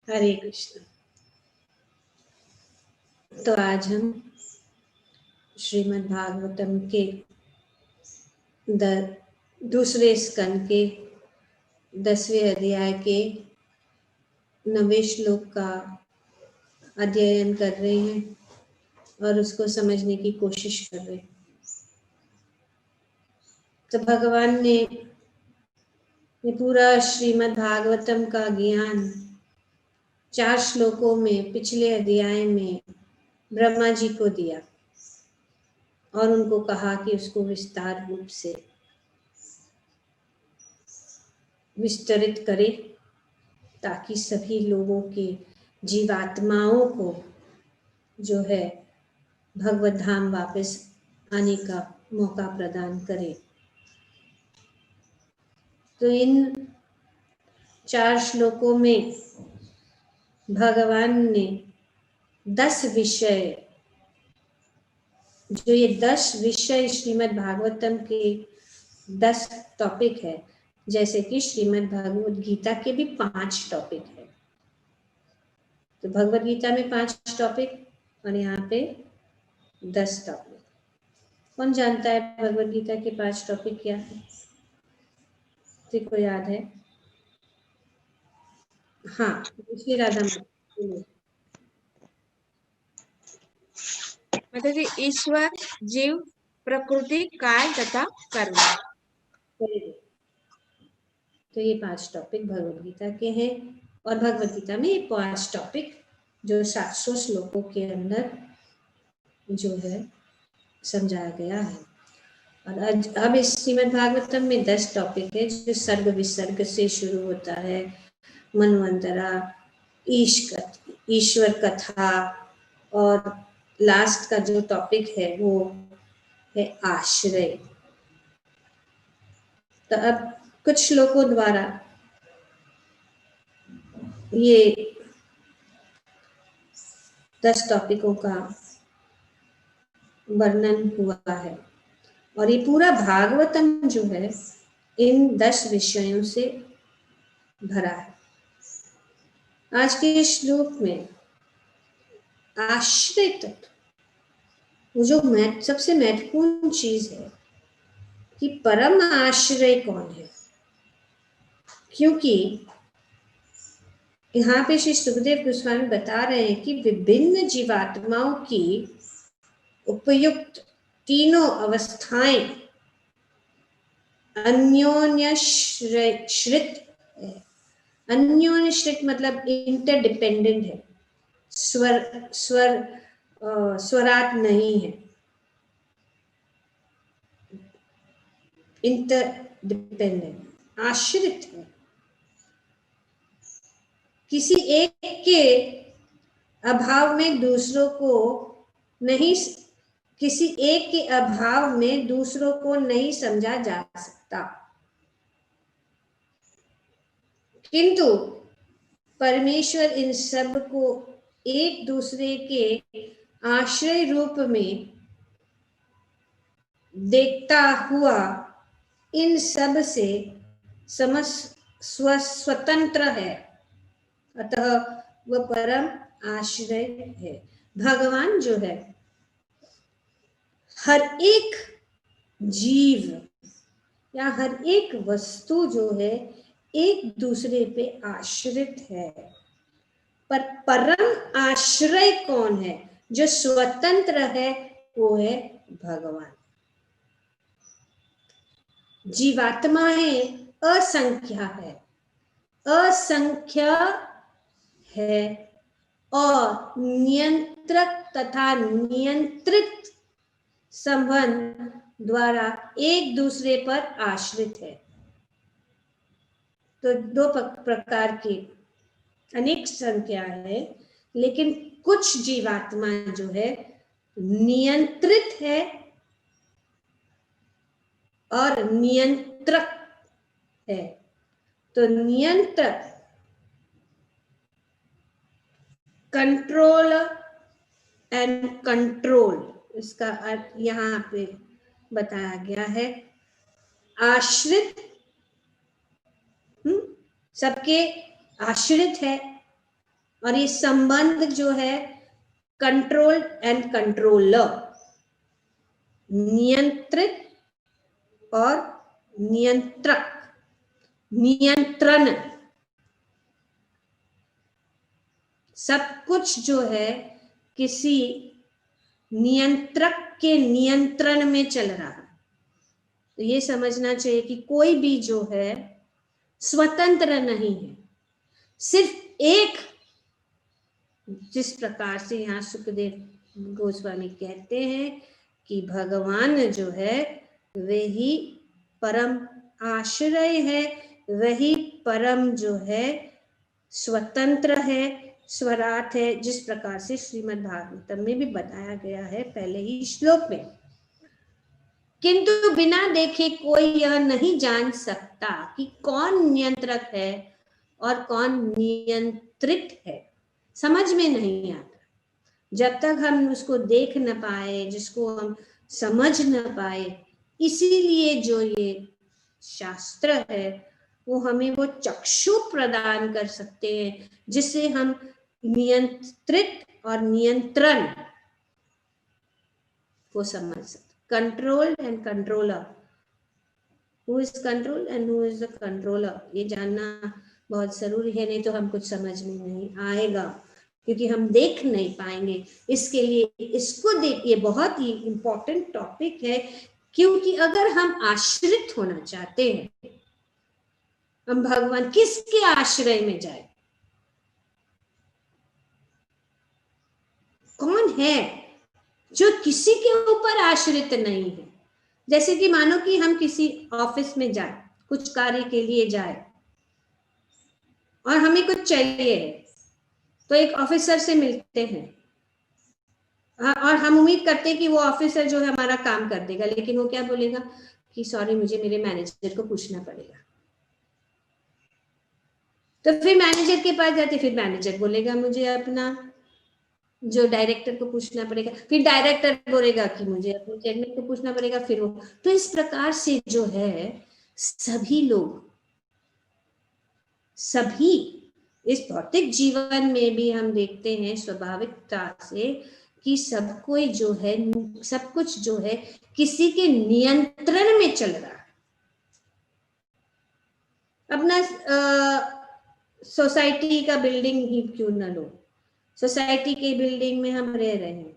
हरे कृष्ण। तो आज हम श्रीमद् भागवतम के दूसरे स्कंद के 10वें अध्याय के 9वें श्लोक का अध्ययन कर रहे हैं और उसको समझने की कोशिश कर रहे हैं। तो भगवान ने ये पूरा श्रीमद् भागवतम का ज्ञान 4 श्लोकों में पिछले अध्याय में ब्रह्मा जी को दिया और उनको कहा कि उसको विस्तार रूप से विस्तरित करे ताकि सभी लोगों के जीवात्माओं को जो है भगवत धाम वापस आने का मौका प्रदान करे। तो इन 4 श्लोकों में भगवान ने 10 विषय, जो ये 10 विषय श्रीमद् भागवतम के 10 टॉपिक है, जैसे कि श्रीमद् भगवद गीता के भी 5 टॉपिक है। तो भगवद गीता में 5 टॉपिक और यहाँ पे 10 टॉपिक। कौन जानता है भगवद गीता के 5 टॉपिक क्या है? किसी को याद है? हाँ, श्री राधा मतलब कि ईश्वर, जीव, प्रकृति, काल तथा कर्म। तो ये 5 टॉपिक भगवद गीता के हैं और भगवद गीता में ये 5 टॉपिक जो 700 श्लोकों के अंदर जो है समझाया गया है। और अब इस श्रीमद् भागवतम में 10 टॉपिक है जो सर्ग विसर्ग से शुरू होता है। मनवंतरा, ईश्वर कथा और लास्ट का जो टॉपिक है वो है आश्रय। तो अब कुछ श्लोकों द्वारा ये 10 टॉपिकों का वर्णन हुआ है और ये पूरा भागवतम जो है इन 10 विषयों से भरा है। आज के श्लोक में आश्रय तत्व, वो जो सबसे महत्वपूर्ण चीज है कि परम आश्रय कौन है, क्योंकि यहाँ पे श्री सुखदेव गोस्वामी बता रहे हैं कि विभिन्न जीवात्माओं की उपयुक्त तीनों अवस्थाएं अन्योन्याश्रित है। अन्योन्याश्रित मतलब इंटरडिपेंडेंट है, स्वराट नहीं है, इंटरडिपेंडेंट, आश्रित है। किसी एक के अभाव में दूसरों को नहीं, किसी एक के अभाव में दूसरों को नहीं समझा जा सकता, किंतु परमेश्वर इन सब को एक दूसरे के आश्रय रूप में देखता हुआ इन सब से स्वतंत्र है, अतः वह परम आश्रय है। भगवान जो है हर एक जीव या हर एक वस्तु जो है एक दूसरे पे आश्रित है, पर परम आश्रय कौन है, जो स्वतंत्र है, वो है भगवान। जीवात्माएं असंख्य है और नियंत्रक तथा नियंत्रित संबंध द्वारा एक दूसरे पर आश्रित है। तो 2 प्रकार की अनेक संख्या है, लेकिन कुछ जीवात्मा जो है नियंत्रित है और नियंत्रक है। तो नियंत्रक कंट्रोल एंड कंट्रोल, इसका अर्थ यहाँ पे बताया गया है। आश्रित सबके आश्रित है और ये संबंध जो है कंट्रोल एंड कंट्रोलर, नियंत्रित और नियंत्रक, नियंत्रण, सब कुछ जो है किसी नियंत्रक के नियंत्रण में चल रहा है। तो ये समझना चाहिए कि कोई भी जो है स्वतंत्र नहीं है। सिर्फ एक, जिस प्रकार से यहाँ सुखदेव गोस्वामी कहते हैं कि भगवान जो है वही परम आश्रय है, वही परम जो है स्वतंत्र है, स्वराट है, जिस प्रकार से श्रीमद् भागवतम में भी बताया गया है पहले ही श्लोक में। किंतु बिना देखे कोई यह नहीं जान सकता कि कौन नियंत्रक है और कौन नियंत्रित है। समझ में नहीं आता जब तक हम उसको देख न पाए, जिसको हम समझ न पाए। इसीलिए जो ये शास्त्र है वो हमें वो चक्षु प्रदान कर सकते हैं जिससे हम नियंत्रित और नियंत्रण को समझ सकते। Control and controller, who is control and who is the controller, ये जानना बहुत जरूरी है, नहीं तो हम कुछ समझ में नहीं आएगा, क्योंकि हम देख नहीं पाएंगे। इसके लिए इसको देख, ये बहुत ही इंपॉर्टेंट टॉपिक है, क्योंकि अगर हम आश्रित होना चाहते हैं, हम भगवान किसके आश्रय में जाए? कौन है जो किसी के ऊपर आश्रित नहीं है? जैसे कि मानो कि हम किसी ऑफिस में जाए, कुछ कार्य के लिए जाए और हमें कुछ चाहिए, तो एक ऑफिसर से मिलते हैं और हम उम्मीद करते हैं कि वो ऑफिसर जो है हमारा काम कर देगा, लेकिन वो क्या बोलेगा कि सॉरी, मुझे मेरे मैनेजर को पूछना पड़ेगा। तो फिर मैनेजर के पास जाते, फिर मैनेजर बोलेगा मुझे अपना जो डायरेक्टर को पूछना पड़ेगा, फिर डायरेक्टर बोलेगा कि मुझे अपने चेयरमैन को पूछना पड़ेगा, फिर वो। तो इस प्रकार से जो है सभी लोग, सभी इस भौतिक जीवन में भी हम देखते हैं स्वाभाविकता से कि सब कोई जो है, सब कुछ जो है किसी के नियंत्रण में चल रहा है। अपना सोसाइटी का बिल्डिंग ही क्यों न लो, सोसाइटी के बिल्डिंग में हम रह रहे हैं,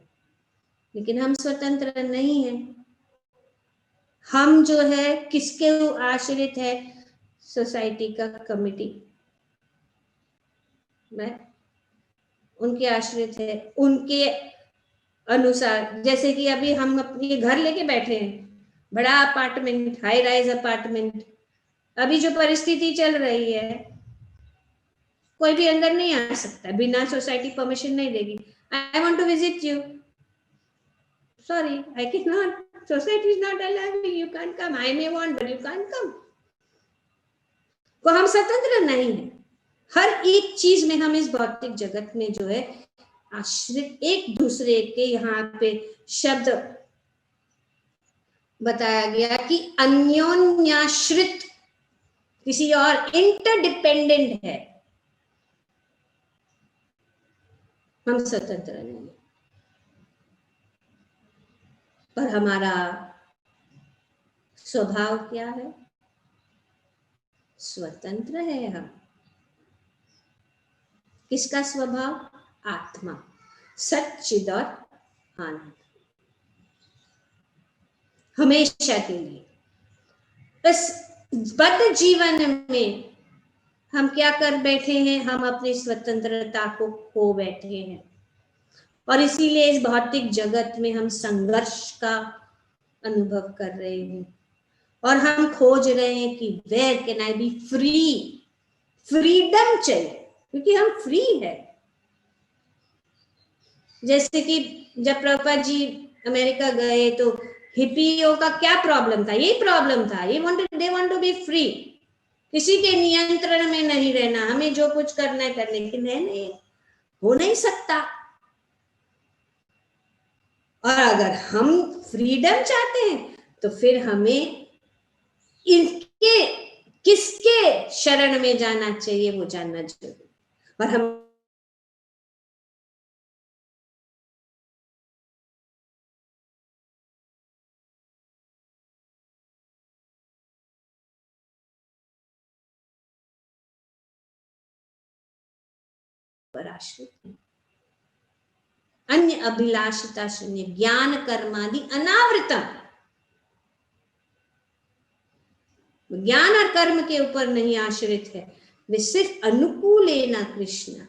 लेकिन हम स्वतंत्र नहीं हैं। हम जो है किसके आश्रित है? सोसाइटी का कमिटी में उनके आश्रित है, उनके अनुसार। जैसे कि अभी हम अपने घर लेके बैठे हैं, बड़ा अपार्टमेंट, हाई राइज अपार्टमेंट, अभी जो परिस्थिति चल रही है कोई भी अंदर नहीं आ सकता बिना सोसाइटी परमिशन नहीं देगी। I want to visit you, sorry I can not, society is not allowing, you can't come, I may want but you can't come. तो हम स्वतंत्र नहीं है। हर एक चीज में हम इस भौतिक जगत में जो है आश्रित, एक दूसरे के। यहाँ पे शब्द बताया गया कि अन्योन्याश्रित, किसी और इंटरडिपेंडेंट है, हम स्वतंत्र नहीं। पर हमारा स्वभाव क्या है? स्वतंत्र है हम। किसका स्वभाव? आत्मा, सच्चिद और आनंद, हमेशा के लिए। इस बद्ध जीवन में हम क्या कर बैठे हैं? हम अपनी स्वतंत्रता को खो बैठे हैं, और इसीलिए इस भौतिक जगत में हम संघर्ष का अनुभव कर रहे हैं, और हम खोज रहे हैं कि where can I be free. Freedom चाहिए, क्योंकि हम फ्री है। जैसे कि जब प्रभुपाद जी अमेरिका गए तो हिप्पियों का क्या प्रॉब्लम था? यही प्रॉब्लम था, they want to be free, किसी के नियंत्रण में नहीं रहना, हमें जो कुछ करना है करने के लिए। नहीं, हो नहीं सकता। और अगर हम फ्रीडम चाहते हैं तो फिर हमें इनके किसके शरण में जाना चाहिए वो जानना चाहिए। और हम पर आश्रित नहीं। अन्य अभिलाषिता शून्य ज्ञान कर्मादि अनावृतम, ज्ञान और कर्म के ऊपर नहीं आश्रित है, वे सिर्फ अनुकूलेन कृष्ण,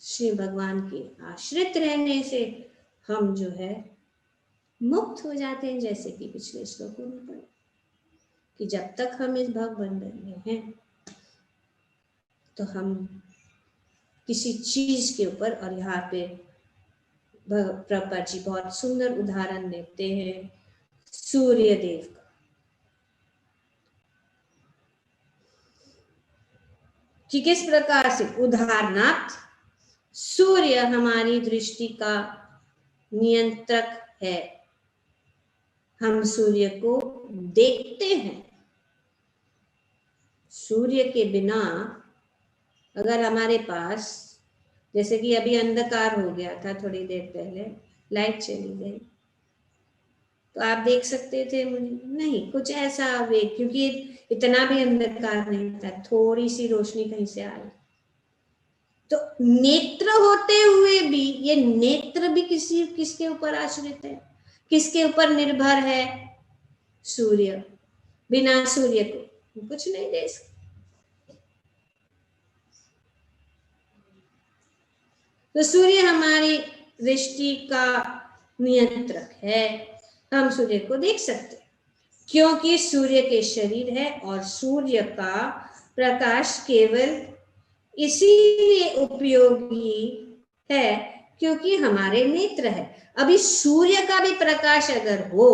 श्री भगवान के आश्रित रहने से हम जो है मुक्त हो जाते हैं। जैसे कि पिछले श्लोकों में पढ़ा कि जब तक हम इस भव बंधन में हैं तो हम किसी चीज के ऊपर, और यहाँ पे प्रभुपाद जी बहुत सुंदर उदाहरण देते हैं सूर्य देव का, कि किस प्रकार से उदाहरणार्थ सूर्य हमारी दृष्टि का नियंत्रक है। हम सूर्य को देखते हैं, सूर्य के बिना अगर हमारे पास, जैसे कि अभी अंधकार हो गया था, थोड़ी देर पहले लाइट चली गई, तो आप देख सकते थे मुझे? नहीं, कुछ ऐसा वे, क्योंकि इतना भी अंधकार नहीं था, थोड़ी सी रोशनी कहीं से आई। तो नेत्र होते हुए भी, ये नेत्र भी किसके ऊपर आश्रित है, किसके ऊपर निर्भर है? सूर्य। बिना सूर्य को कुछ नहीं दे सकते। तो सूर्य हमारी दृष्टि का नियंत्रक है, हम सूर्य को देख सकते हैं क्योंकि सूर्य के शरीर है, और सूर्य का प्रकाश केवल इसीलिए उपयोगी है क्योंकि हमारे नेत्र है। अभी सूर्य का भी प्रकाश अगर हो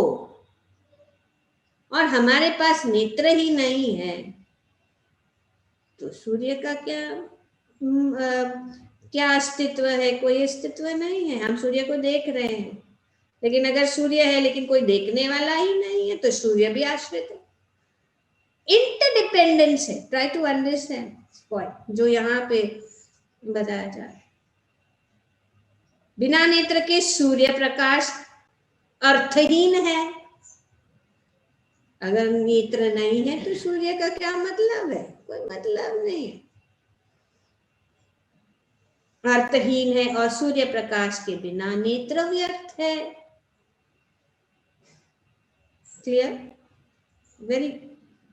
और हमारे पास नेत्र ही नहीं है तो सूर्य का क्या अस्तित्व है? कोई अस्तित्व नहीं है। हम सूर्य को देख रहे हैं, लेकिन अगर सूर्य है लेकिन कोई देखने वाला ही नहीं है तो सूर्य भी आश्रित है। इंटरडिपेंडेंस है। ट्राई टू अंडरस्टैंड पॉइंट जो यहाँ पे बताया जा रहा है। बिना नेत्र के सूर्य प्रकाश अर्थहीन है। अगर नेत्र नहीं है तो सूर्य का क्या मतलब है? कोई मतलब नहीं है, अर्थहीन है। और सूर्य प्रकाश के बिना नेत्र व्यर्थ है। Clear? Very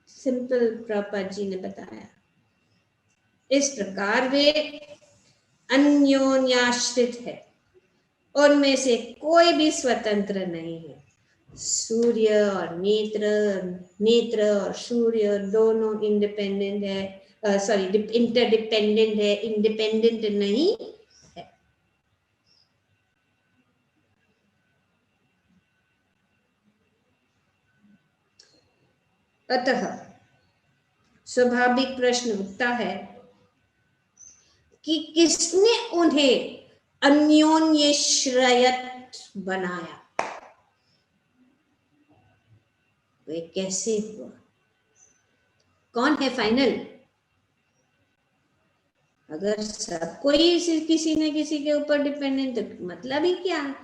simple Prabhupada ji ने बताया। इस प्रकार वे अन्योन्याश्रित है, उनमें से कोई भी स्वतंत्र नहीं है। सूर्य और नेत्र और सूर्य दोनों इंडिपेंडेंट है, इंटरडिपेंडेंट है, इंडिपेंडेंट नहीं है। अतः स्वाभाविक प्रश्न उठता है कि किसने उन्हें अन्योन्याश्रयत बनाया? वे कैसे हुआ? कौन है फाइनल? अगर सब कोई किसी न किसी के ऊपर डिपेंडेंट, तो मतलब ही क्या है?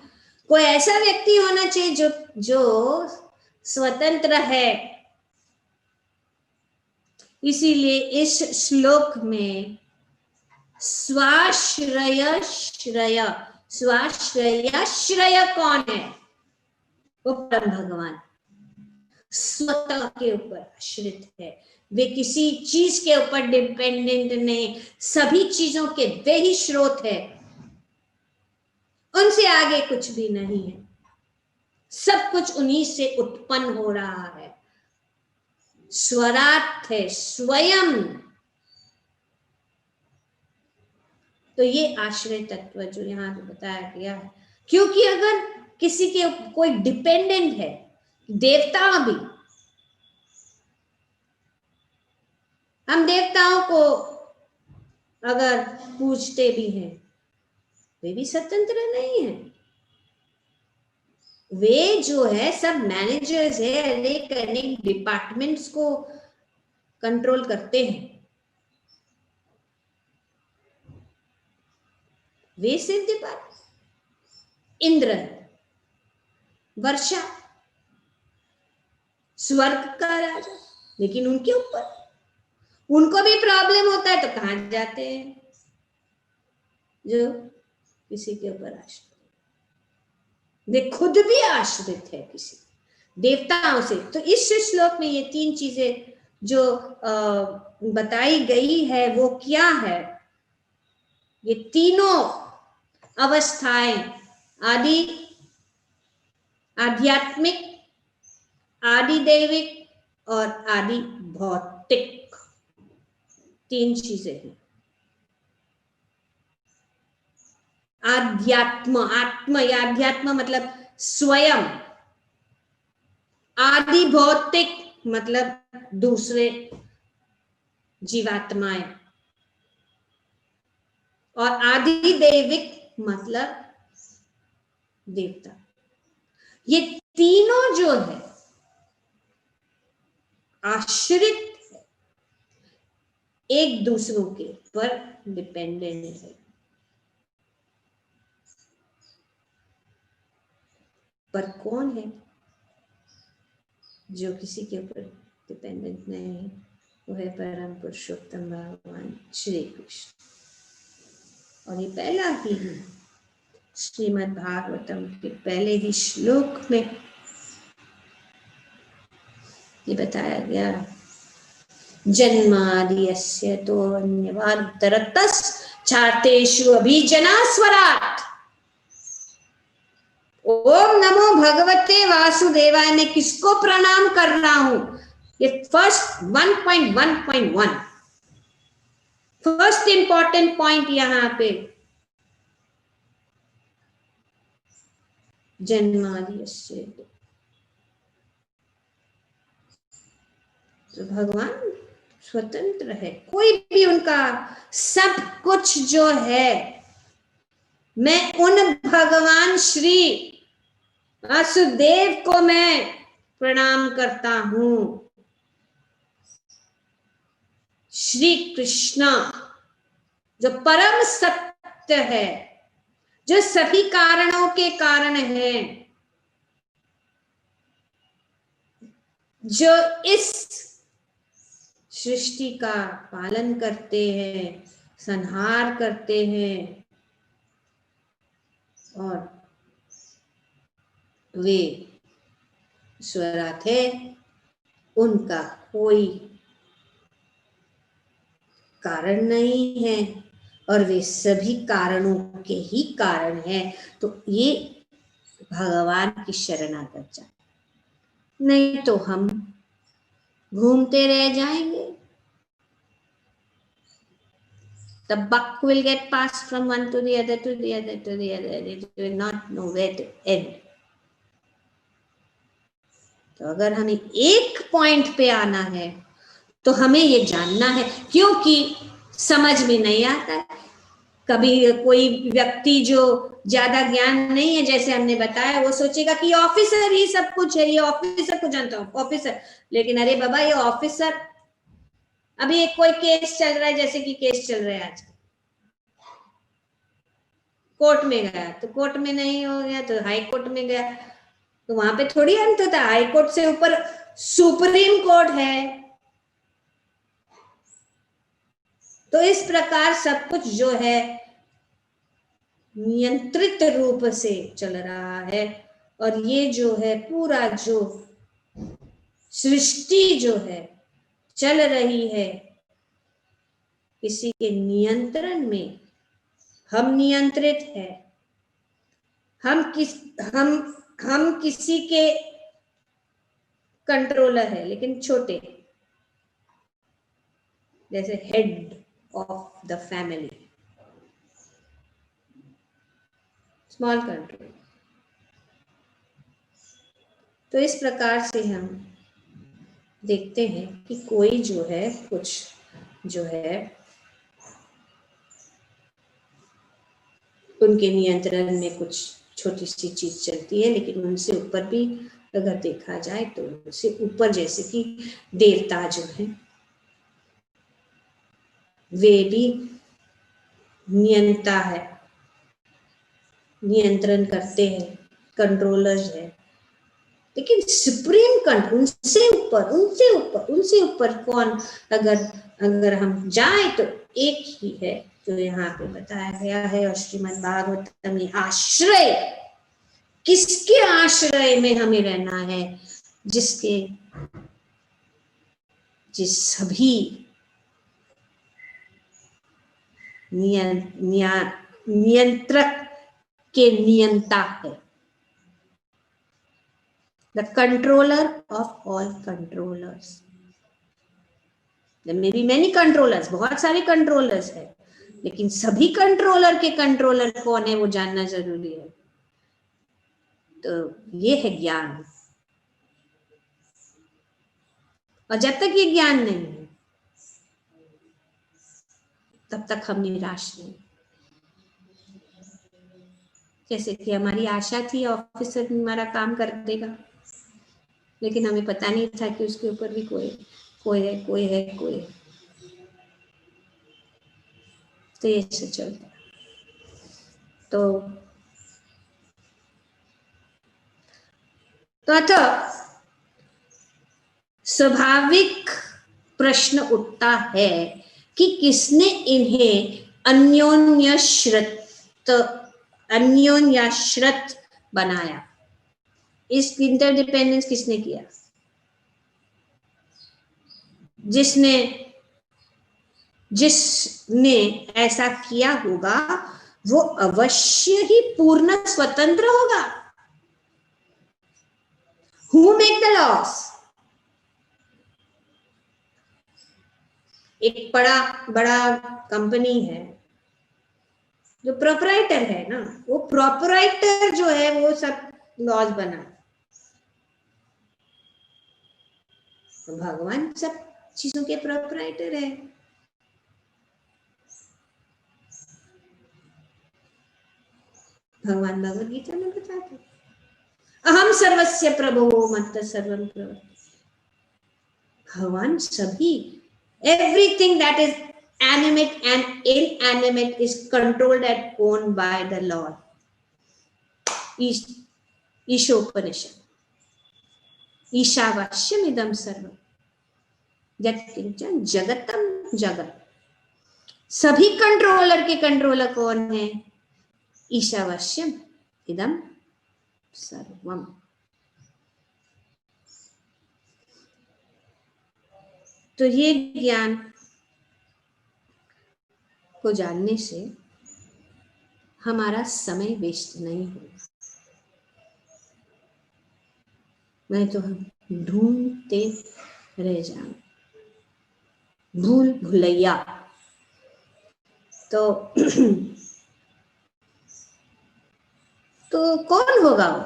कोई ऐसा व्यक्ति होना चाहिए जो स्वतंत्र है। इसीलिए इस श्लोक में स्वाश्रय कौन है? वो परम भगवान स्वतः के ऊपर आश्रित है। वे किसी चीज के ऊपर डिपेंडेंट नहीं, सभी चीजों के वे ही स्रोत है, उनसे आगे कुछ भी नहीं है। सब कुछ उन्हीं से उत्पन्न हो रहा है। स्वराट है स्वयं। तो ये आश्रय तत्व जो यहाँ पे बताया गया है, क्योंकि अगर किसी के कोई डिपेंडेंट है, देवता भी, हम देवताओं को अगर पूजते भी हैं, वे भी स्वतंत्र नहीं है। वे जो है सब मैनेजर्स है, अनेक अनेक डिपार्टमेंट्स को कंट्रोल करते हैं। वे सिर्फ डिपार्टमेंट, इंद्र, वर्षा, स्वर्ग का राजा, लेकिन उनके ऊपर उनको भी प्रॉब्लम होता है तो कहाँ जाते हैं? जो किसी के ऊपर आश्रित, वे खुद भी आश्रित है किसी देवताओं से। तो इस श्लोक में ये 3 चीजें जो बताई गई है वो क्या है? ये तीनों अवस्थाएं, आदि आध्यात्मिक, आदि दैविक और आदि भौतिक, 3 चीजें हैं। आध्यात्म, आत्म या अध्यात्म मतलब स्वयं, आदि भौतिक मतलब दूसरे जीवात्माएं, और आदि दैविक मतलब देवता। ये तीनों जो है आश्रित है, एक दूसरों के पर डिपेंडेंट है। पर कौन है जो किसी के ऊपर डिपेंडेंट नहीं है? वो है परम पुरुषोत्तम भगवान श्री कृष्ण। और ये पहला ही श्रीमद् भागवतम के पहले ही श्लोक में ये बताया गया, जन्माद्यस्य तो अन्यवादरतस् चार्तेषु अभिजनास्वरात्। ओम नमो भगवते वासुदेवाय। ने किसको प्रणाम कर रहा हूं? ये फर्स्ट 1.1.1 फर्स्ट इंपॉर्टेंट पॉइंट यहां पे, जन्माद्यस्य। तो भगवान स्वतंत्र है, कोई भी उनका सब कुछ जो है, मैं उन भगवान श्री वासुदेव को मैं प्रणाम करता हूं। श्री कृष्ण जो परम सत्य है, जो सभी कारणों के कारण है, जो इस सृष्टि का पालन करते हैं, संहार करते हैं, और वे ईश्वरा थे, उनका कोई कारण नहीं है और वे सभी कारणों के ही कारण हैं। तो ये भगवान की शरणागत जा, नहीं तो हम घूमते रह जाएंगे। The buck will get passed from one to the other, to the other, to the other. It will not know where to end. तो अगर हमें एक पॉइंट पे आना है तो हमें ये जानना है, क्योंकि समझ में नहीं आता है। कभी कोई व्यक्ति जो ज्यादा ज्ञान नहीं है, जैसे हमने बताया, वो सोचेगा कि ऑफिसर ही सब कुछ है, ये ऑफिसर को जानता हूँ, ऑफिसर। लेकिन अरे बाबा, ये ऑफिसर, अभी एक कोई केस चल रहा है, जैसे कि केस चल रहा है आज, कोर्ट में गया तो कोर्ट में नहीं हो गया तो हाई कोर्ट में गया, तो वहां पे थोड़ी अंत होता है। हाई कोर्ट से ऊपर सुप्रीम कोर्ट है। तो इस प्रकार सब कुछ जो है नियंत्रित रूप से चल रहा है, और ये जो है पूरा जो सृष्टि जो है चल रही है, किसी के नियंत्रण में। हम नियंत्रित है, हम किसी के कंट्रोलर है, लेकिन छोटे, जैसे head of the family, small control. तो इस प्रकार से हम देखते हैं कि कोई जो है, कुछ जो है उनके नियंत्रण में कुछ छोटी सी चीज चलती है, लेकिन उनसे ऊपर भी अगर देखा जाए तो उनसे ऊपर, जैसे कि देवता जो है, वे भी नियंता है, नियंत्रण करते हैं, कंट्रोलर्स है। लेकिन सुप्रीम कंट्रोल, उनसे ऊपर कौन अगर अगर हम जाएं तो एक ही है जो यहाँ पे बताया गया है। और श्रीमद् भागवतम में आश्रय, किसके आश्रय में हमें रहना है? जिस सभी नियंत्रक के नियंता है, the controller of all controllers. May be many controllers, बहुत सारे कंट्रोलर्स है, लेकिन सभी कंट्रोलर के कंट्रोलर कौन है वो जानना जरूरी है। तो ये है ज्ञान। और जब तक ये ज्ञान नहीं है तब तक हम निराश नहीं। जैसे कि हमारी आशा थी ऑफिसर हमारा काम कर देगा, लेकिन हमें पता नहीं था कि उसके ऊपर भी कोई है। तो ये सब चलता। तो अतः स्वाभाविक प्रश्न उठता है कि किसने इन्हें अन्योन्याश्रित बनाया? इस इंटरडिपेंडेंस किसने किया? जिसने ऐसा किया होगा वो अवश्य ही पूर्ण स्वतंत्र होगा। Who make the laws? एक बड़ा कंपनी है जो प्रोपराइटर है ना, वो प्रोपराइटर जो है वो सब लॉज बना। तो भगवान सब चीजों के प्रोपराइटर है। भगवान भगवद गीता में बताते, अहम सर्वस्य प्रभो मत्त सर्वं प्रवर्तते। भगवान सभी, everything that is animate and inanimate is controlled and owned by the Lord. Ishopanishad, ईशावास्यम इदम सर्वम यत्किंचन जगतम जगत। सभी कंट्रोलर के कंट्रोलर कौन है? ईशावास्यम इदम सर्वम। तो ये ज्ञान को जानने से हमारा समय वेस्ट नहीं होगा। नहीं तो हम ढूंढते रह जाएंगे, भूल भुलैया। तो कौन होगा वो?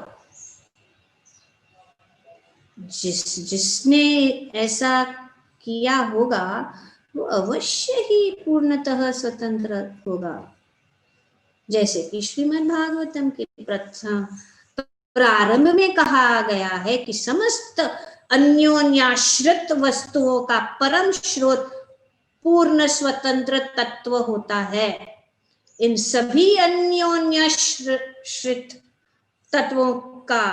जिसने ऐसा किया होगा वो अवश्य ही पूर्णतः स्वतंत्र होगा। जैसे कि श्रीमद् भागवतम के प्रथम प्रारंभ में कहा गया है कि समस्त अन्योन्याश्रित वस्तुओं का परम स्रोत पूर्ण स्वतंत्र तत्व होता है। इन सभी अन्योन्याश्रित तत्वों का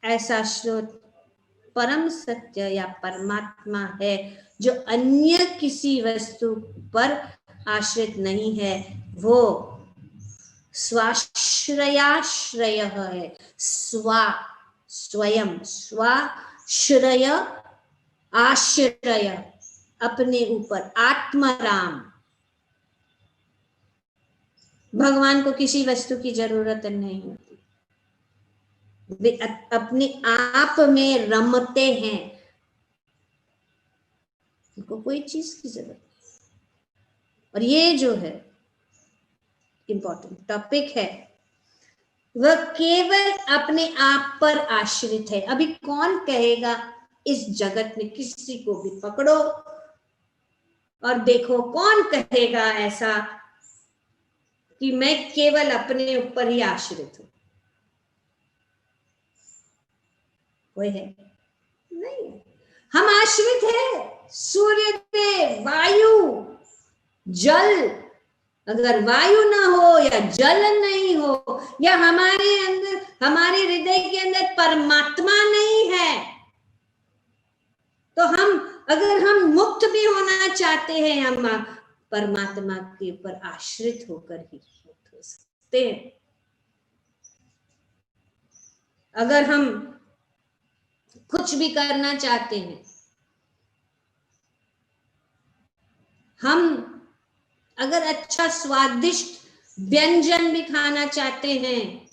ऐसा स्रोत परम सत्य या परमात्मा है जो अन्य किसी वस्तु पर आश्रित नहीं है। वो स्वाश्रयाश्रय है। स्वयं स्वाश्रय, आश्रय अपने ऊपर, आत्मराम। भगवान को किसी वस्तु की जरूरत नहीं होती, वे अपने आप में रमते हैं, उनको कोई चीज की जरूरत नहीं। और ये जो है इंपॉर्टेंट टॉपिक है, वह केवल अपने आप पर आश्रित है। अभी कौन कहेगा इस जगत में किसी को भी पकड़ो और देखो, कौन कहेगा ऐसा कि मैं केवल अपने ऊपर ही आश्रित हूं? कोई है? नहीं। हम आश्रित हैं सूर्य पे, वायु, जल। अगर वायु ना हो या जल नहीं हो या हमारे अंदर, हमारे हृदय के अंदर परमात्मा नहीं है, तो हम अगर हम मुक्त भी होना चाहते हैं, हम परमात्मा के ऊपर आश्रित होकर ही मुक्त हो सकते हैं। अगर हम कुछ भी करना चाहते हैं, हम अगर अच्छा स्वादिष्ट व्यंजन भी खाना चाहते हैं,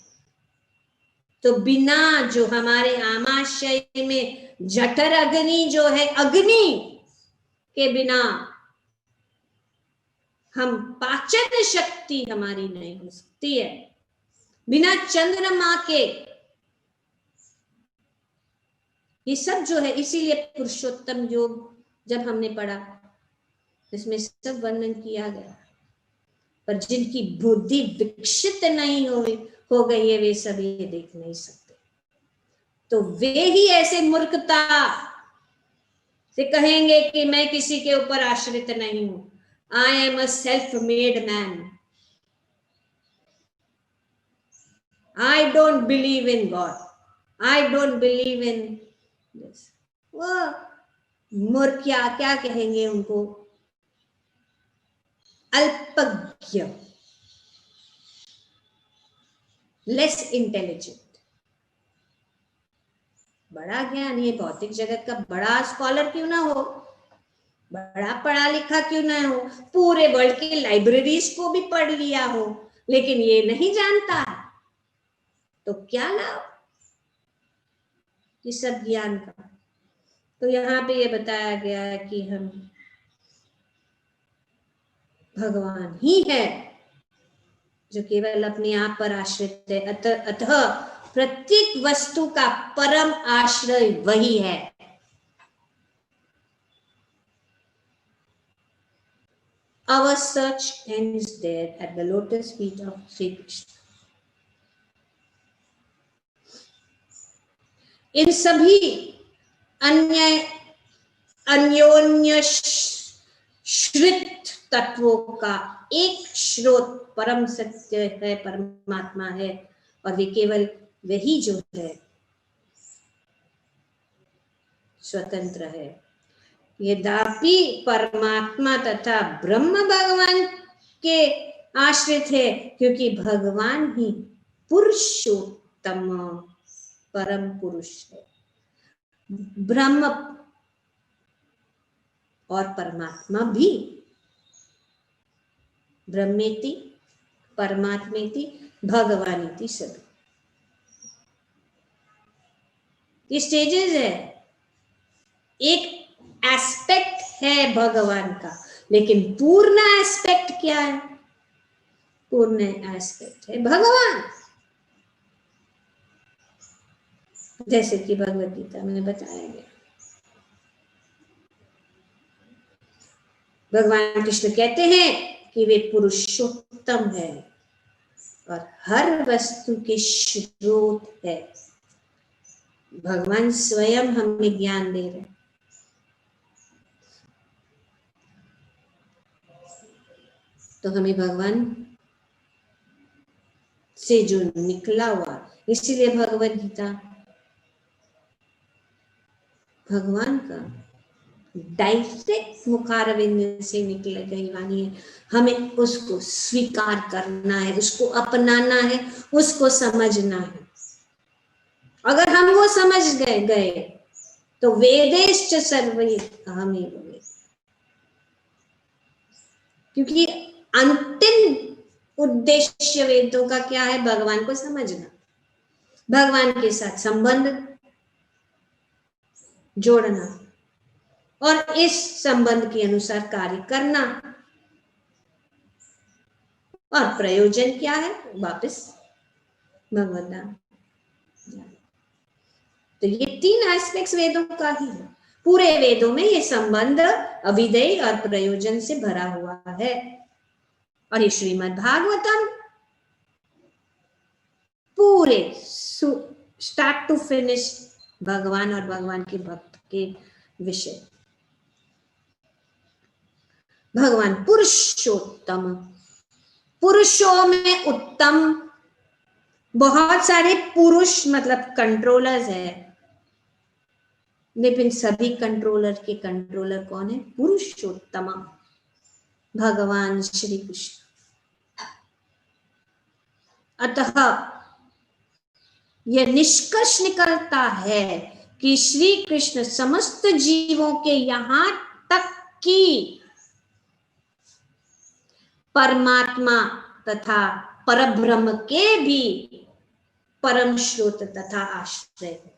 तो बिना जो हमारे आमाशय में जठर अग्नि जो है, अग्नि के बिना हम पाचन शक्ति हमारी नहीं हो सकती है। बिना चंद्रमा के ये सब जो है, इसीलिए पुरुषोत्तम योग जब हमने पढ़ा इसमें सब वर्णन किया गया। पर जिनकी बुद्धि विकसित नहीं हो गई है, वे सब ये देख नहीं सकते। तो वे ही ऐसे मूर्खता से कहेंगे कि मैं किसी के ऊपर आश्रित नहीं हूं, I am a self made man, I don't believe in God, I don't believe in this. वो मूर्ख क्या कहेंगे उनको? अल्पज्ञ, लेस इंटेलिजेंट। बड़ा ज्ञान, ये भौतिक जगत का बड़ा स्कॉलर क्यों ना हो, बड़ा पढ़ा लिखा क्यों ना हो, पूरे वर्ल्ड की लाइब्रेरीज को भी पढ़ लिया हो, लेकिन ये नहीं जानता, तो क्या लाभ ये सब ज्ञान का? तो यहाँ पे ये बताया गया है कि हम भगवान ही है जो केवल अपने आप पर आश्रित है। अतः प्रत्येक वस्तु का परम आश्रय वही है। Our search ends there at the lotus feet of Sri Krishna. इन सभी अन्योन्य श्रित तत्वों का एक स्रोत परम सत्य है, परमात्मा है, और वे केवल वही जो है स्वतंत्र है। यद्यपि परमात्मा तथा ब्रह्म भगवान के आश्रित है, क्योंकि भगवान ही पुरुषोत्तम परम पुरुष है। ब्रह्म और परमात्मा भी, ब्रह्मेति परमात्मेति भगवानिति, सभी ये स्टेजेस है। एक एस्पेक्ट है भगवान का, लेकिन पूर्ण एस्पेक्ट क्या है? पूर्ण एस्पेक्ट है भगवान। जैसे कि भगवद गीता में बताया गया, भगवान कृष्ण कहते हैं कि वे पुरुषोत्तम है और हर वस्तु के स्रोत है। भगवान स्वयं हमें ज्ञान दे रहे हैं। तो हमें भगवान से जो निकला हुआ, इसीलिए भगवद गीता भगवान का डायरेक्ट मुखारविंद से निकल गई वाणी है। हमें उसको स्वीकार करना है, उसको अपनाना है, उसको समझना है। अगर हम वो समझ गए तो वेदेश्च सर्वे अहमेव वेद, क्योंकि अंतिम उद्देश्य वेदों का क्या है? भगवान को समझना, भगवान के साथ संबंध जोड़ना और इस संबंध के अनुसार कार्य करना। और प्रयोजन क्या है? वापस भगवद नाम। तो ये तीन एस्पेक्ट्स वेदों का ही है। पूरे वेदों में ये संबंध, अभिधेय और प्रयोजन से भरा हुआ है। और ये श्रीमद् भागवतम पूरे स्टार्ट टू फिनिश भगवान और भगवान के भक्त के विषय। भगवान पुरुषोत्तम, पुरुषों में उत्तम। बहुत सारे पुरुष मतलब कंट्रोलर्स है, लेकिन सभी कंट्रोलर के कंट्रोलर कौन है? पुरुषोत्तम भगवान श्री कृष्ण। अतः यह निष्कर्ष निकलता है कि श्री कृष्ण समस्त जीवों के यहां तक कि परमात्मा तथा परब्रह्म के भी परम स्रोत तथा आश्रय है।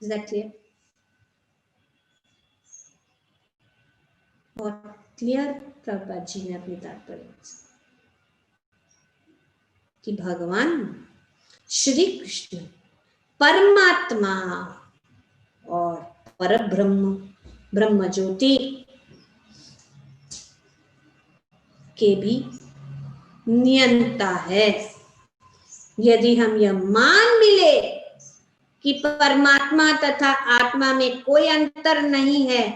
Is that clear? और क्लियर प्रभुपाद जी ने अपनी तात्पर्य कि भगवान श्री कृष्ण परमात्मा और परब्रह्म ब्रह्म ज्योति के भी नियंता है। यदि हम यह मान मिले कि परमात्मा तथा आत्मा में कोई अंतर नहीं है,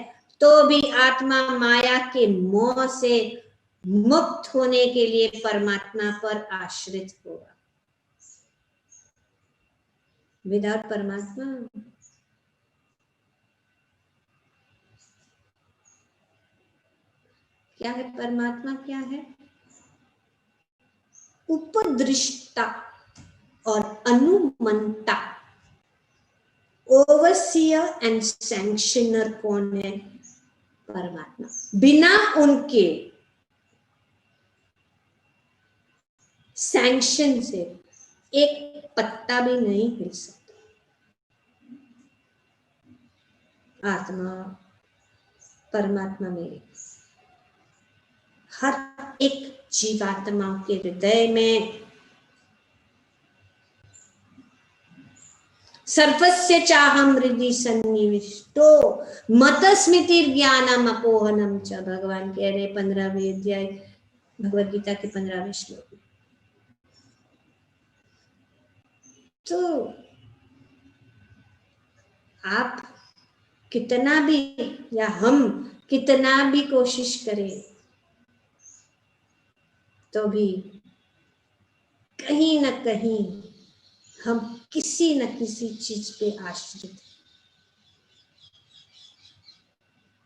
तो भी आत्मा माया के मोह से मुक्त होने के लिए परमात्मा पर आश्रित होगा। विदाउट परमात्मा क्या है? परमात्मा क्या है? उपदृष्टा और अनुमंता, ओवरसियर एंड सैंक्शनर कौन है? परमात्मा। बिना उनके सैंक्शन से एक पत्ता भी नहीं हिल सकता। आत्मा परमात्मा में हर एक जीवात्मा के हृदय में सर्वस्य चाहम हृदि सन्निविष्टो मतस्मृति ज्ञानम अपोहनम च। भगवान कह रहे 15वें अध्याय भगवद गीता के 15वें श्लोक में। तो आप कितना भी या हम कितना भी कोशिश करें तो भी कहीं ना कहीं हम किसी न किसी चीज पे आश्रित हैं।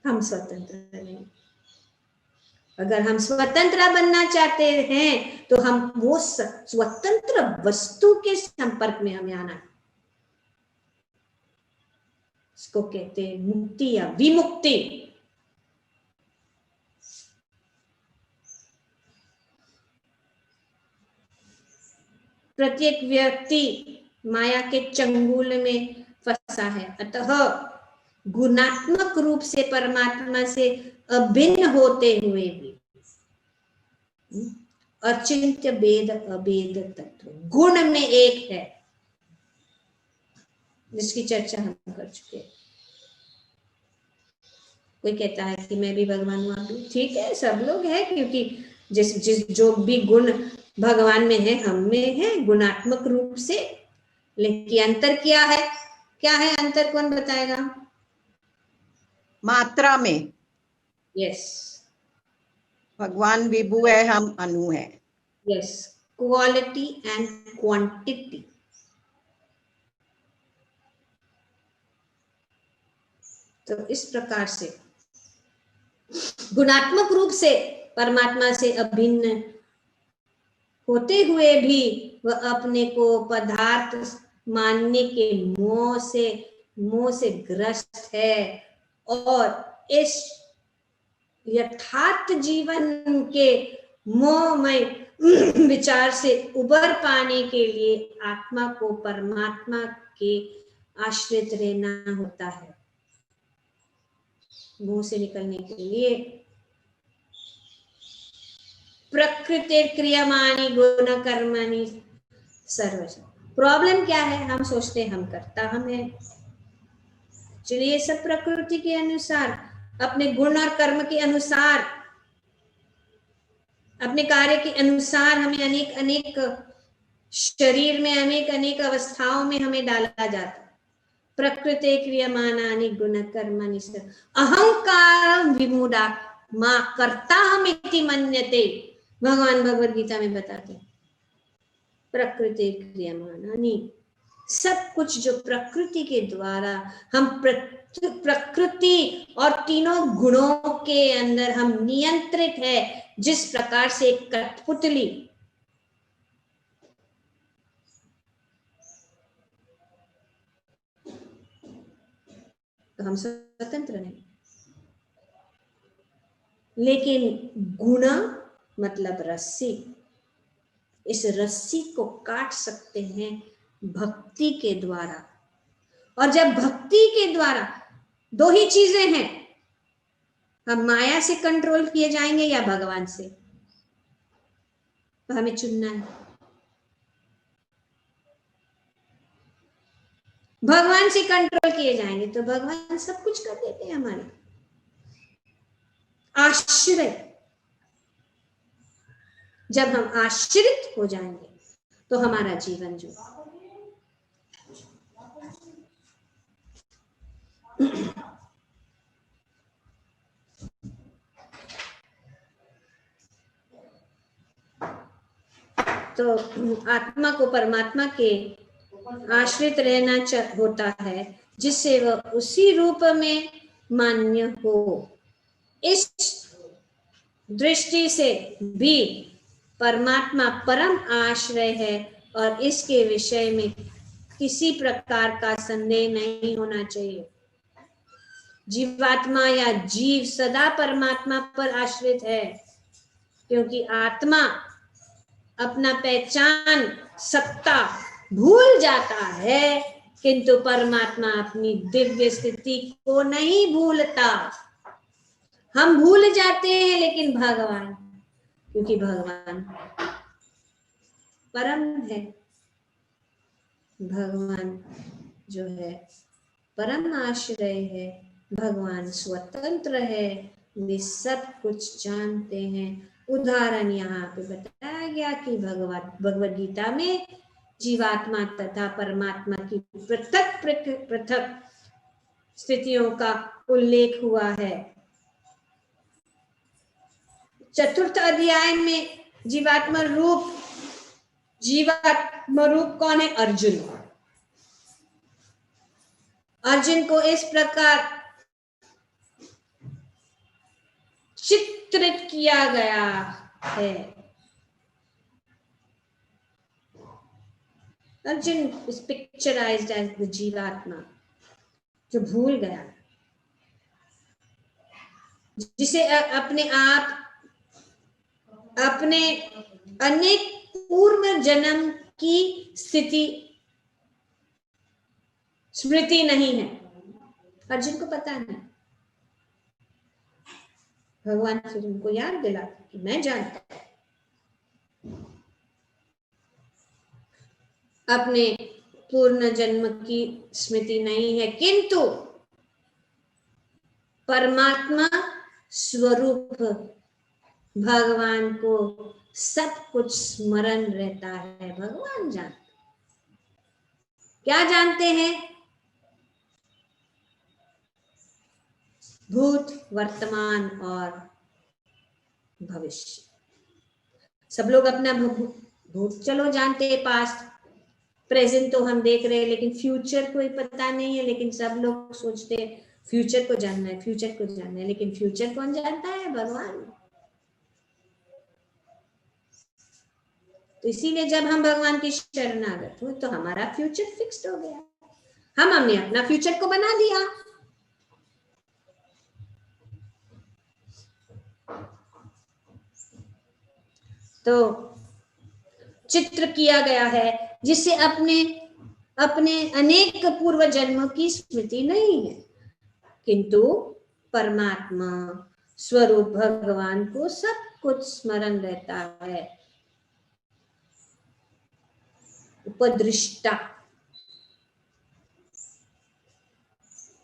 हम स्वतंत्र नहीं। अगर हम स्वतंत्र बनना चाहते हैं तो हम वो स्वतंत्र वस्तु के संपर्क में हमें आना है। इसको कहते हैं मुक्ति या विमुक्ति। प्रत्येक व्यक्ति माया के चंगुल में फंसा है। अतः गुणात्मक रूप से परमात्मा से अभिन्न होते हुए भी अचिंत्य भेद अभेद तत्व गुण में एक है, जिसकी चर्चा हम कर चुके हैं। कोई कहता है कि मैं भी भगवान हूं, आप भी। ठीक है, सब लोग हैं, क्योंकि जिस जो भी गुण भगवान में है हम में है गुणात्मक रूप से। लेकिन अंतर क्या है? क्या है अंतर? कौन बताएगा? मात्रा में। यस, भगवान विभु है, हम अनु है। Yes, quality and quantity. तो इस प्रकार से गुणात्मक रूप से परमात्मा से अभिन्न होते हुए भी वह अपने को पदार्थ मानने के मोह से ग्रस्त है और इस यथार्थ जीवन के मोहमय विचार से उबर पाने के लिए आत्मा को परमात्मा के आश्रित रहना होता है। मोह से निकलने के लिए प्रकृति क्रियमाणी गुण कर्माणी सर्वज। प्रॉब्लम क्या है? हम सोचते हम करता हम है। चलिए, सब प्रकृति के अनुसार, अपने गुण और कर्म के अनुसार, अपने कार्य के अनुसार हमें अनेक शरीर में अनेक अवस्थाओं में हमें डाला जाता है। प्रकृति क्रियमाणानि गुण कर्माणि अहंकार विमूढ़ा मां कर्ता हमिति मन्यते। भगवान भगवद गीता में बताते हैं प्रकृति क्रियमाणानि सब कुछ जो प्रकृति के द्वारा हम प्रकृति और तीनों गुणों के अंदर हम नियंत्रित है, जिस प्रकार से एक कठपुतली तो हम स्वतंत्र नहीं, लेकिन गुण मतलब रस्सी, इस रस्सी को काट सकते हैं भक्ति के द्वारा। और जब भक्ति के द्वारा दो ही चीजें हैं, हम माया से कंट्रोल किए जाएंगे या भगवान से, तो हमें चुनना है। भगवान से कंट्रोल किए जाएंगे तो भगवान सब कुछ कर देते हैं हमारे आश्रय। जब हम आश्रित हो जाएंगे तो हमारा जीवन जो तो आत्मा को परमात्मा के आश्रित रहना होता है, जिससे वह उसी रूप में मान्य हो। इस दृष्टि से भी परमात्मा परम आश्रय है और इसके विषय में किसी प्रकार का संदेह नहीं होना चाहिए। जीवात्मा या जीव सदा परमात्मा पर आश्रित है, क्योंकि आत्मा अपना पहचान सत्ता भूल जाता है, किंतु परमात्मा अपनी दिव्य स्थिति को नहीं भूलता। हम भूल जाते हैं, लेकिन भगवान, क्योंकि भगवान परम है, भगवान जो है परम आश्रय है, भगवान स्वतंत्र है, वे सब कुछ जानते हैं। उदाहरण यहाँ पे बताया गया कि भगवद गीता में जीवात्मा तथा परमात्मा की पृथक पृथक स्थितियों का उल्लेख हुआ है। चतुर्थ अध्याय में जीवात्मा रूप कौन है? अर्जुन। अर्जुन को इस प्रकार चित्रित किया गया है। Arjun is picturized as the जीवात्मा जो भूल गया, जिसे अपने आप अपने अनेक पूर्व जन्म की स्थिति स्मृति नहीं है। अर्जुन को पता नहीं, भगवान फिर उनको याद दिलाते कि मैं जानता हूं अपने पूर्ण जन्म की स्मृति नहीं है, किंतु परमात्मा स्वरूप भगवान को सब कुछ स्मरण रहता है। भगवान जानते, क्या जानते हैं? भूत, वर्तमान और भविष्य। सब लोग अपना भूत चलो जानते हैं, पास्ट प्रेजेंट तो हम देख रहे हैं, लेकिन फ्यूचर कोई पता नहीं है। लेकिन सब लोग सोचते हैं फ्यूचर को जानना है, फ्यूचर को जानना है, लेकिन फ्यूचर कौन जानता है? भगवान। तो इसीलिए जब हम भगवान की शरणागत हुए तो हमारा फ्यूचर फिक्स्ड हो गया। हमने अपना फ्यूचर को बना दिया। तो चित्र किया गया है, जिससे अपने अनेक पूर्व जन्मों की स्मृति नहीं है, किंतु परमात्मा स्वरूप भगवान को सब कुछ स्मरण रहता है। उपदृष्टा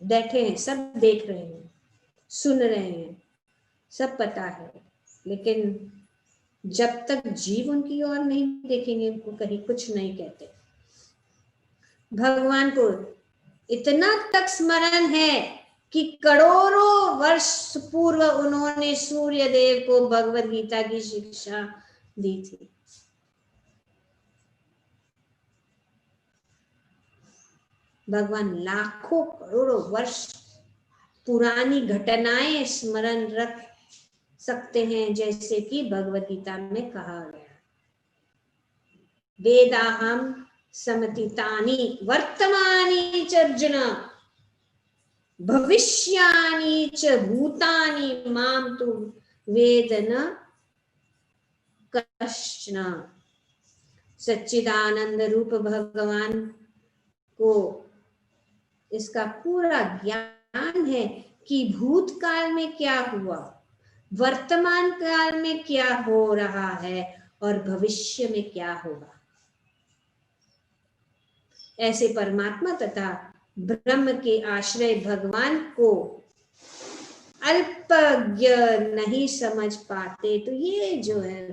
बैठे हैं, सब देख रहे हैं, सुन रहे हैं, सब पता है, लेकिन जब तक जीव उनकी ओर नहीं देखेंगे, उनको कहीं कुछ नहीं कहते। भगवान को इतना तक स्मरण है कि करोड़ों वर्ष पूर्व उन्होंने सूर्य देव को भगवद गीता की शिक्षा दी थी। भगवान लाखों करोड़ों वर्ष पुरानी घटनाएं स्मरण रख सकते हैं, जैसे कि भगवद गीता में कहा गया, वेदाहम समतीतानि वर्तमानि च अर्जुन भविष्यानि च भूतानि माम तु वेद न कश्चन। सच्चिदानंद रूप भगवान को इसका पूरा ज्ञान है कि भूतकाल में क्या हुआ, वर्तमान काल में क्या हो रहा है और भविष्य में क्या होगा। ऐसे परमात्मा तथा ब्रह्म के आश्रय भगवान को अल्पज्ञ नहीं समझ पाते। तो ये जो है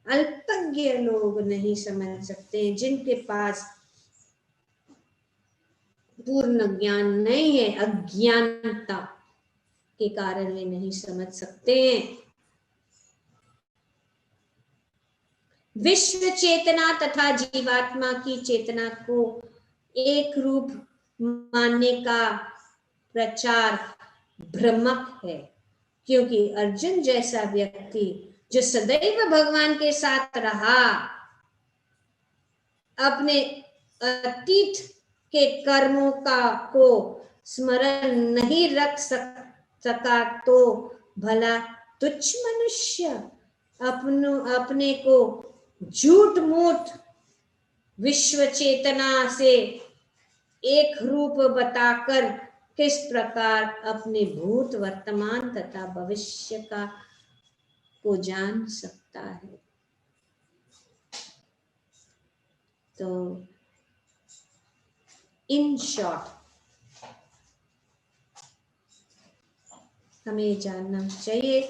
अल्पज्ञ लोग नहीं समझ सकते, जिनके पास पूर्ण ज्ञान नहीं है, अज्ञानता के कारण वे नहीं समझ सकते हैं। विश्व चेतना तथा जीवात्मा की चेतना को एक रूप मानने का प्रचार भ्रमक है, क्योंकि अर्जुन जैसा व्यक्ति जो सदैव भगवान के साथ रहा, अपने अतीत के कर्मों को स्मरण नहीं रख सका तो भला तुच्छ मनुष्य अपने को झूठ मूठ विश्व चेतना से एक रूप बताकर किस प्रकार अपने भूत वर्तमान तथा भविष्य को जान सकता है। तो इन शॉर्ट हमें जानना चाहिए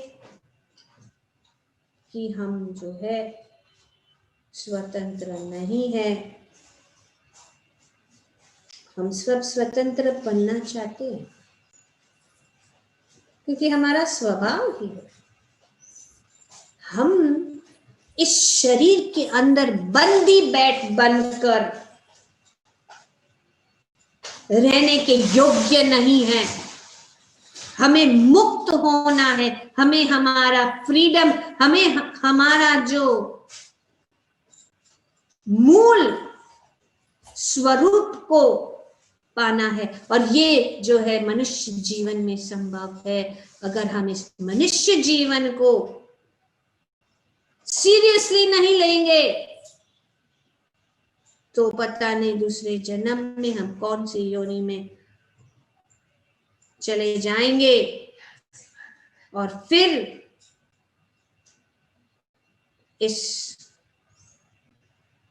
कि हम जो है स्वतंत्र नहीं है। हम सब स्वतंत्र बनना चाहते हैं, क्योंकि हमारा स्वभाव ही है। हम इस शरीर के अंदर बंदी बनकर रहने के योग्य नहीं है। हमें मुक्त होना है, हमें हमारा फ्रीडम, हमें हमारा जो मूल स्वरूप को पाना है। और ये जो है मनुष्य जीवन में संभव है। अगर हम इस मनुष्य जीवन को सीरियसली नहीं लेंगे तो पता नहीं दूसरे जन्म में हम कौन सी योनि में चले जाएंगे और फिर इस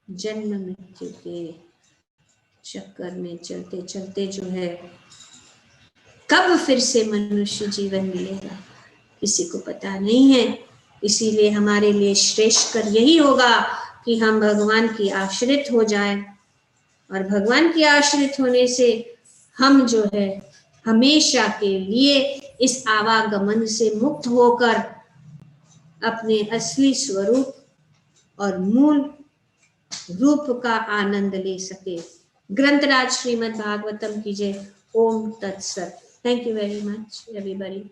जन्म मृत्यु के चक्कर में चलते चलते जो है कब फिर से मनुष्य जीवन मिलेगा किसी को पता नहीं है। इसीलिए हमारे लिए श्रेष्ठ कर यही होगा कि हम भगवान की आश्रित हो जाएं, और भगवान की आश्रित होने से हम जो है हमेशा के लिए इस आवागमन से मुक्त होकर अपने असली स्वरूप और मूल रूप का आनंद ले सके। ग्रंथराज श्रीमद् भागवतम की जय। ओम तत्सत। Thank you very much everybody.